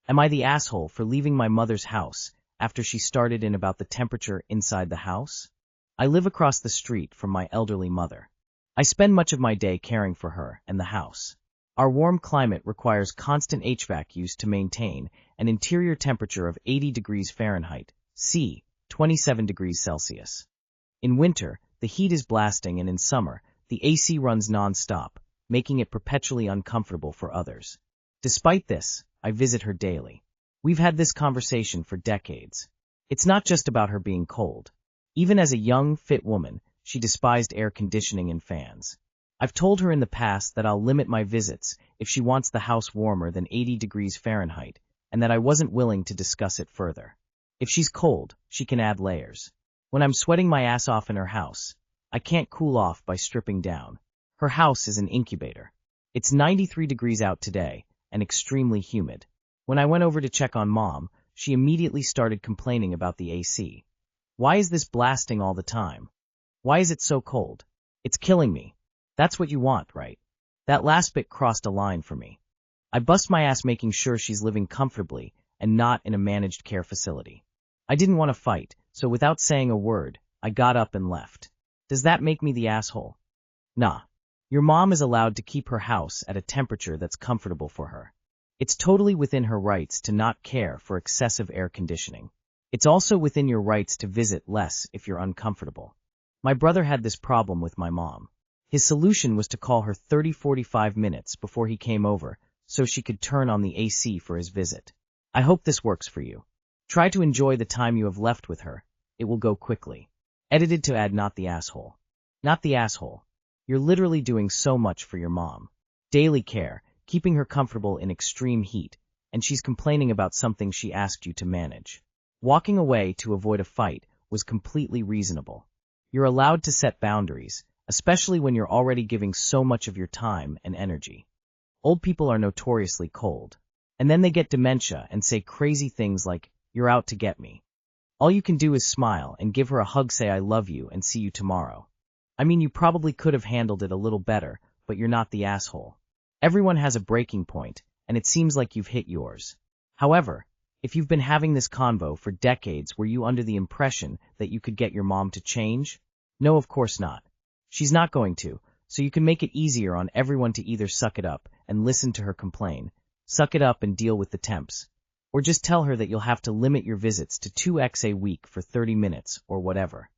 Am I the asshole for leaving my mother's house after she started in about the temperature inside the house? I live across the street from my elderly mother. I spend much of my day caring for her and the house. Our warm climate requires constant HVAC use to maintain an interior temperature of 80 degrees Fahrenheit, C, 27 degrees Celsius. In winter, the heat is blasting, and in summer, the AC runs non-stop, making it perpetually uncomfortable for others. Despite this, I visit her daily. We've had this conversation for decades. It's not just about her being cold. Even as a young, fit woman, she despised air conditioning and fans. I've told her in the past that I'll limit my visits if she wants the house warmer than 80 degrees Fahrenheit, and that I wasn't willing to discuss it further. If she's cold, she can add layers. When I'm sweating my ass off in her house, I can't cool off by stripping down. Her house is an incubator. It's 93 degrees out today, and extremely humid. When I went over to check on Mom, she immediately started complaining about the AC. Why is this blasting all the time? Why is it so cold? It's killing me. That's what you want, right? That last bit crossed a line for me. I bust my ass making sure she's living comfortably and not in a managed care facility. I didn't want to fight, so without saying a word, I got up and left. Does that make me the asshole? Nah. Your mom is allowed to keep her house at a temperature that's comfortable for her. It's totally within her rights to not care for excessive air conditioning. It's also within your rights to visit less if you're uncomfortable. My brother had this problem with my mom. His solution was to call her 30-45 minutes before he came over so she could turn on the AC for his visit. I hope this works for you. Try to enjoy the time you have left with her. It will go quickly. Edited to add not the asshole. Not the asshole. You're literally doing so much for your mom. Daily care, keeping her comfortable in extreme heat, and she's complaining about something she asked you to manage. Walking away to avoid a fight was completely reasonable. You're allowed to set boundaries, especially when you're already giving so much of your time and energy. Old people are notoriously cold. And then they get dementia and say crazy things like, "You're out to get me." All you can do is smile and give her a hug, say "I love you" and "see you tomorrow." I mean, you probably could have handled it a little better, but you're not the asshole. Everyone has a breaking point, and it seems like you've hit yours. However, if you've been having this convo for decades, were you under the impression that you could get your mom to change? No, of course not. She's not going to, so you can make it easier on everyone to either suck it up and listen to her complain, suck it up and deal with the temps, or just tell her that you'll have to limit your visits to 2x a week for 30 minutes or whatever.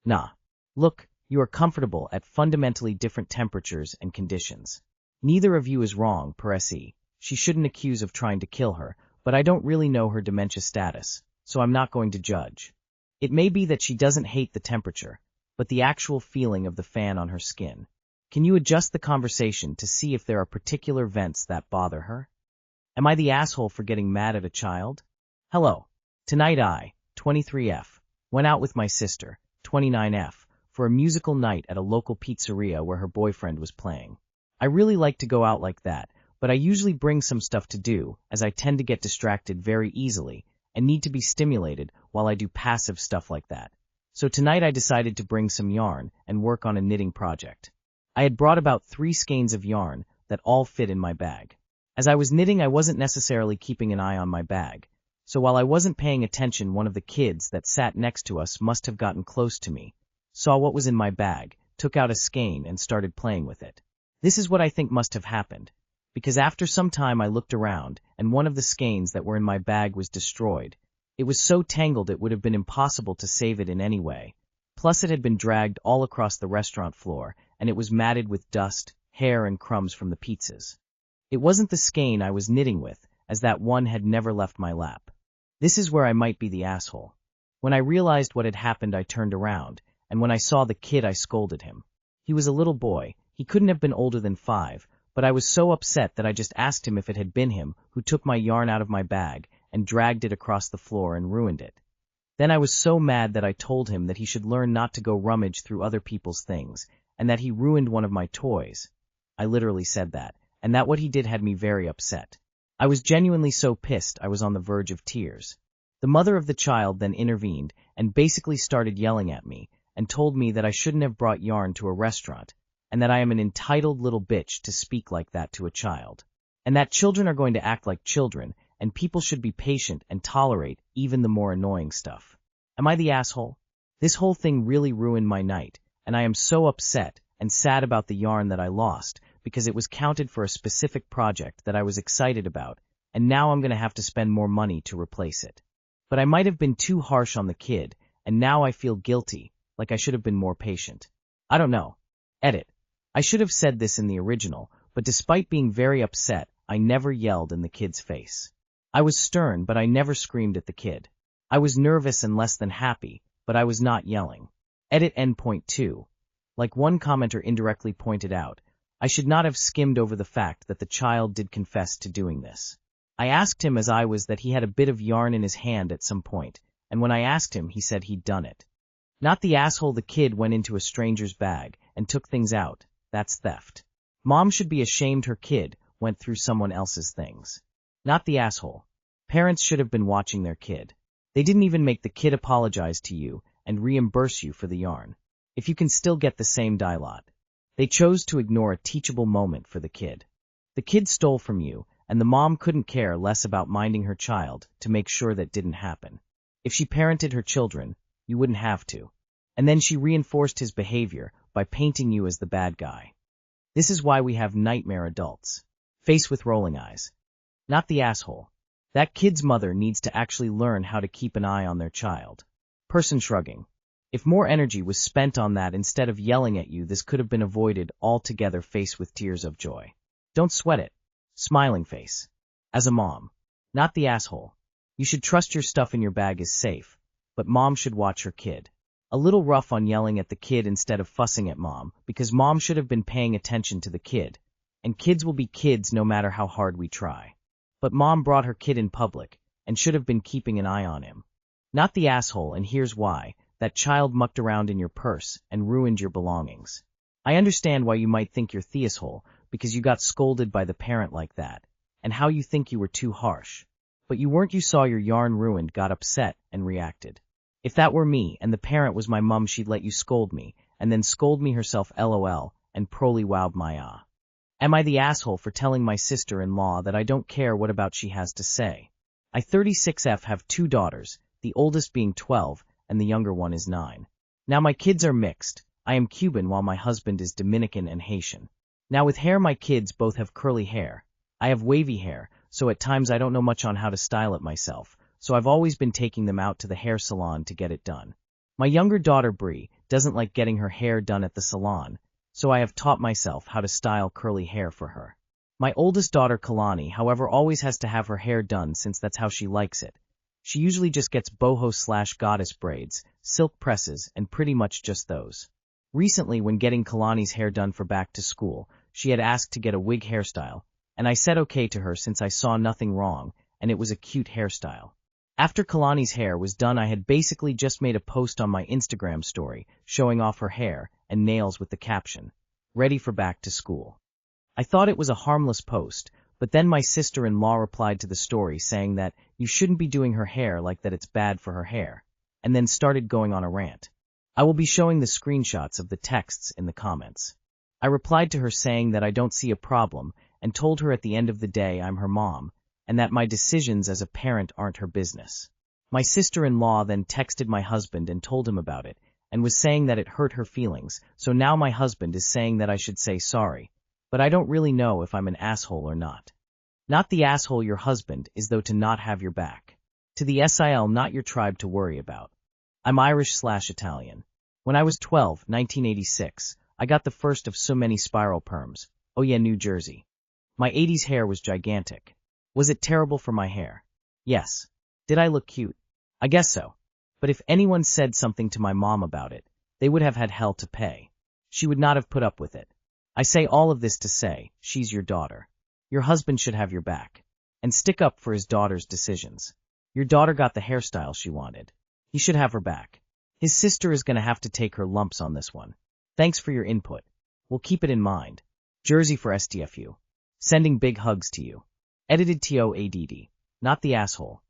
Nah. Look, you are comfortable at fundamentally different temperatures and conditions. Neither of you is wrong, per se. She shouldn't accuse of trying to kill her, but I don't really know her dementia status, so I'm not going to judge. It may be that she doesn't hate the temperature, but the actual feeling of the fan on her skin. Can you adjust the conversation to see if there are particular vents that bother her? Am I the asshole for getting mad at a child? Hello. Tonight I, 23F, went out with my sister, 29F, for a musical night at a local pizzeria where her boyfriend was playing. I really like to go out like that, but I usually bring some stuff to do, as I tend to get distracted very easily and need to be stimulated while I do passive stuff like that. So tonight I decided to bring some yarn and work on a knitting project. I had brought about 3 skeins of yarn that all fit in my bag. As I was knitting, I wasn't necessarily keeping an eye on my bag, so while I wasn't paying attention, one of the kids that sat next to us must have gotten close to me, saw what was in my bag, took out a skein and started playing with it. This is what I think must have happened, because after some time I looked around and one of the skeins that were in my bag was destroyed. It was so tangled it would have been impossible to save it in any way. Plus it had been dragged all across the restaurant floor, and it was matted with dust, hair, and crumbs from the pizzas. It wasn't the skein I was knitting with, as that one had never left my lap. This is where I might be the asshole. When I realized what had happened, I turned around, and when I saw the kid, I scolded him. He was a little boy. He couldn't have been older than 5, but I was so upset that I just asked him if it had been him who took my yarn out of my bag and dragged it across the floor and ruined it. Then I was so mad that I told him that he should learn not to go rummage through other people's things, and that he ruined one of my toys. I literally said that, and that what he did had me very upset. I was genuinely so pissed I was on the verge of tears. The mother of the child then intervened and basically started yelling at me and told me that I shouldn't have brought yarn to a restaurant, and that I am an entitled little bitch to speak like that to a child, and that children are going to act like children, and people should be patient and tolerate even the more annoying stuff. Am I the asshole? This whole thing really ruined my night, and I am so upset and sad about the yarn that I lost because it was counted for a specific project that I was excited about, and now I'm going to have to spend more money to replace it. But I might have been too harsh on the kid, and now I feel guilty, like I should have been more patient. I don't know. Edit. I should have said this in the original, but despite being very upset, I never yelled in the kid's face. I was stern, but I never screamed at the kid. I was nervous and less than happy, but I was not yelling. Edit end point 2. Like one commenter indirectly pointed out, I should not have skimmed over the fact that the child did confess to doing this. I asked him as I was that he had a bit of yarn in his hand at some point, and when I asked him, he said he'd done it. Not the asshole. The kid went into a stranger's bag and took things out. That's theft. Mom should be ashamed her kid went through someone else's things. Not the asshole. Parents should have been watching their kid. They didn't even make the kid apologize to you and reimburse you for the yarn. If you can still get the same dialogue. They chose to ignore a teachable moment for the kid. The kid stole from you, and the mom couldn't care less about minding her child to make sure that didn't happen. If she parented her children, you wouldn't have to. And then she reinforced his behavior by painting you as the bad guy. This is why we have nightmare adults. Face with rolling eyes. Not the asshole. That kid's mother needs to actually learn how to keep an eye on their child. Person shrugging. If more energy was spent on that instead of yelling at you, this could have been avoided altogether. Face with tears of joy. Don't sweat it. Smiling face. As a mom. Not the asshole. You should trust your stuff in your bag is safe, but mom should watch her kid. A little rough on yelling at the kid instead of fussing at mom, because mom should have been paying attention to the kid. And kids will be kids no matter how hard we try. But mom brought her kid in public, and should have been keeping an eye on him. Not the asshole, and here's why. That child mucked around in your purse and ruined your belongings. I understand why you might think you're the asshole, because you got scolded by the parent like that, and how you think you were too harsh. But you weren't. You saw your yarn ruined, got upset, and reacted. If that were me, and the parent was my mum, she'd let you scold me, and then scold me herself lol, and proly wowed my ah. Am I the asshole for telling my sister-in-law that I don't care what about she has to say? I 36F have 2 daughters, the oldest being 12, and the younger one is 9. Now my kids are mixed. I am Cuban while my husband is Dominican and Haitian. Now with hair, my kids both have curly hair. I have wavy hair, so at times I don't know much on how to style it myself, so I've always been taking them out to the hair salon to get it done. My younger daughter Bree doesn't like getting her hair done at the salon, so I have taught myself how to style curly hair for her. My oldest daughter Kalani, however, always has to have her hair done since that's how she likes it. She usually just gets boho/goddess braids, silk presses, and pretty much just those. Recently, when getting Kalani's hair done for back to school, she had asked to get a wig hairstyle, and I said okay to her since I saw nothing wrong, and it was a cute hairstyle. After Kalani's hair was done, I had basically just made a post on my Instagram story showing off her hair and nails with the caption, "Ready for back to school." I thought it was a harmless post, but then my sister-in-law replied to the story saying that you shouldn't be doing her hair like that, it's bad for her hair, and then started going on a rant. I will be showing the screenshots of the texts in the comments. I replied to her saying that I don't see a problem and told her at the end of the day I'm her mom and that my decisions as a parent aren't her business. My sister-in-law then texted my husband and told him about it and was saying that it hurt her feelings, so now my husband is saying that I should say sorry, but I don't really know if I'm an asshole or not. Not the asshole. Your husband is though to not have your back. To the SIL, not your tribe to worry about. I'm Irish/Italian. When I was 12, 1986, I got the first of so many spiral perms. Oh yeah, New Jersey. My 80s hair was gigantic. Was it terrible for my hair? Yes. Did I look cute? I guess so. But if anyone said something to my mom about it, they would have had hell to pay. She would not have put up with it. I say all of this to say, she's your daughter. Your husband should have your back. And stick up for his daughter's decisions. Your daughter got the hairstyle she wanted. He should have her back. His sister is going to have to take her lumps on this one. Thanks for your input. We'll keep it in mind. Jersey for STFU. Sending big hugs to you. Edited TOADD. Not the asshole.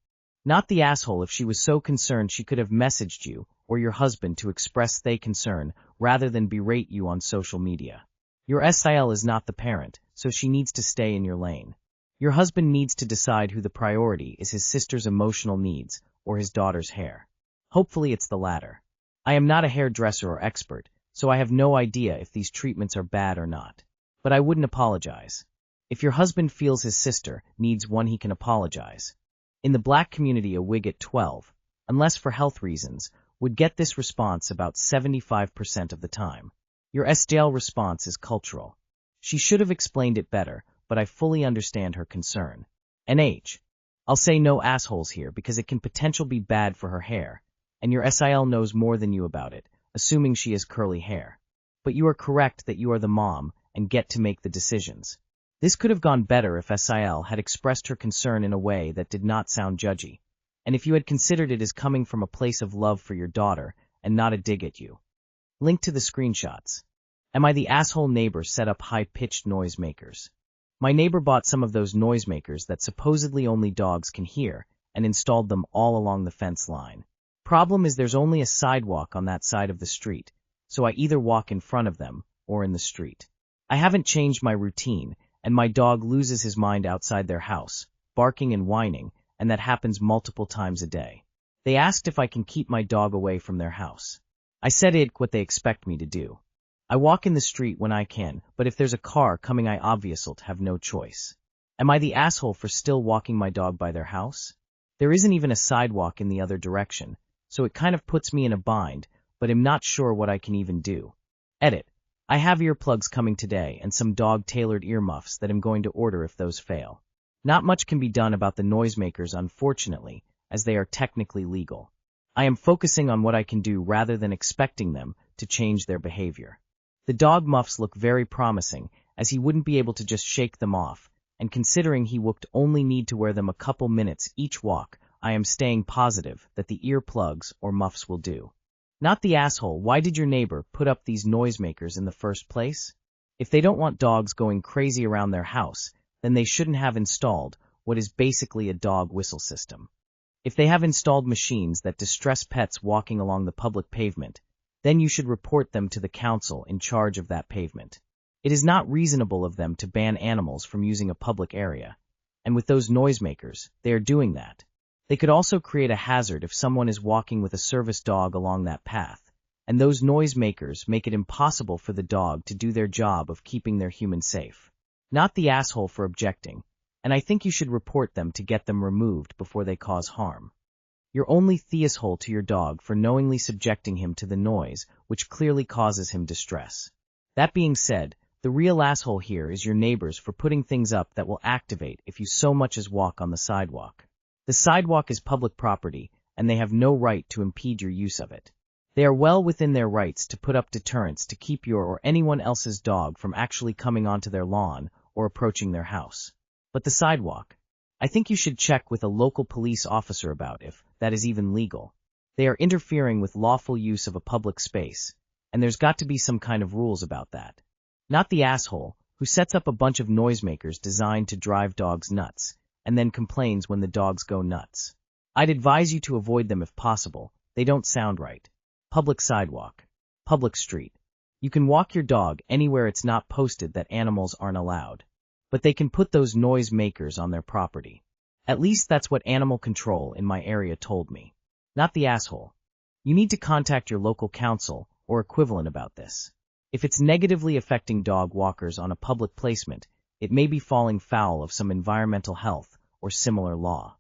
Not the asshole. If she was so concerned, she could have messaged you or your husband to express their concern rather than berate you on social media. Your SIL is not the parent, so she needs to stay in your lane. Your husband needs to decide who the priority is, his sister's emotional needs or his daughter's hair. Hopefully it's the latter. I am not a hairdresser or expert, so I have no idea if these treatments are bad or not. But I wouldn't apologize. If your husband feels his sister needs one, he can apologize. In the black community, a wig at 12, unless for health reasons, would get this response about 75% of the time. Your SDL response is cultural. She should have explained it better, but I fully understand her concern. NH. I'll say no assholes here because it can potentially be bad for her hair, and your SIL knows more than you about it, assuming she has curly hair. But you are correct that you are the mom and get to make the decisions. This could have gone better if SIL had expressed her concern in a way that did not sound judgy, and if you had considered it as coming from a place of love for your daughter and not a dig at you. Link to the screenshots. Am I the asshole neighbor set up high-pitched noisemakers? My neighbor bought some of those noisemakers that supposedly only dogs can hear and installed them all along the fence line. Problem is there's only a sidewalk on that side of the street, so I either walk in front of them or in the street. I haven't changed my routine, and my dog loses his mind outside their house, barking and whining, and that happens multiple times a day. They asked if I can keep my dog away from their house. I said what they expect me to do. I walk in the street when I can, but if there's a car coming I obviously have no choice. Am I the asshole for still walking my dog by their house? There isn't even a sidewalk in the other direction, so it kind of puts me in a bind, but I'm not sure what I can even do. Edit. I have earplugs coming today and some dog-tailored earmuffs that I'm going to order if those fail. Not much can be done about the noisemakers, unfortunately, as they are technically legal. I am focusing on what I can do rather than expecting them to change their behavior. The dog muffs look very promising, as he wouldn't be able to just shake them off, and considering he would only need to wear them a couple minutes each walk, I am staying positive that the earplugs or muffs will do. Not the asshole. Why did your neighbor put up these noisemakers in the first place? If they don't want dogs going crazy around their house, then they shouldn't have installed what is basically a dog whistle system. If they have installed machines that distress pets walking along the public pavement, then you should report them to the council in charge of that pavement. It is not reasonable of them to ban animals from using a public area, and with those noisemakers, they are doing that. They could also create a hazard if someone is walking with a service dog along that path, and those noisemakers make it impossible for the dog to do their job of keeping their human safe. Not the asshole for objecting, and I think you should report them to get them removed before they cause harm. You're only the asshole to your dog for knowingly subjecting him to the noise, which clearly causes him distress. That being said, the real asshole here is your neighbors for putting things up that will activate if you so much as walk on the sidewalk. The sidewalk is public property, and they have no right to impede your use of it. They are well within their rights to put up deterrents to keep your or anyone else's dog from actually coming onto their lawn or approaching their house. But the sidewalk? I think you should check with a local police officer about if that is even legal. They are interfering with lawful use of a public space, and there's got to be some kind of rules about that. Not the asshole who sets up a bunch of noisemakers designed to drive dogs nuts, and then complains when the dogs go nuts. I'd advise you to avoid them if possible. They don't sound right. Public sidewalk. Public street. You can walk your dog anywhere it's not posted that animals aren't allowed. But they can put those noisemakers on their property. At least that's what animal control in my area told me. Not the asshole. You need to contact your local council or equivalent about this. If it's negatively affecting dog walkers on a public placement, it may be falling foul of some environmental health or similar law.